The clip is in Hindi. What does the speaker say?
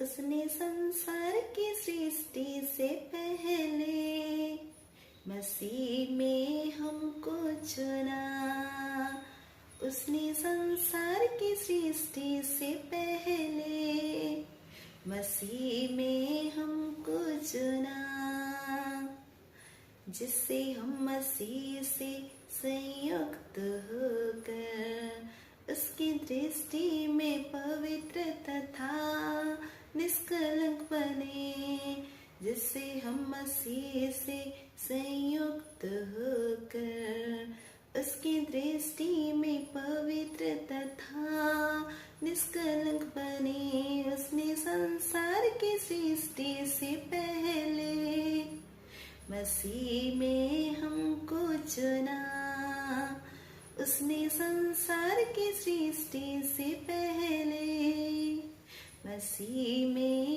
उसने संसार की सृष्टि से पहले मसीह में हमको चुना। उसने संसार की सृष्टि से पहले मसीह में हमको चुना, जिससे हम मसीह से संयुक्त होकर उसकी दृष्टि में पवित्र तथा निष्कलंक बने। जिससे हम मसीह से संयुक्त होकर उसकी दृष्टि में पवित्र तथा निष्कलंक बने। उसने संसार की सृष्टि से पहले मसीह में हमको चुना। उसने संसार की सृष्टि से पहले मसीह में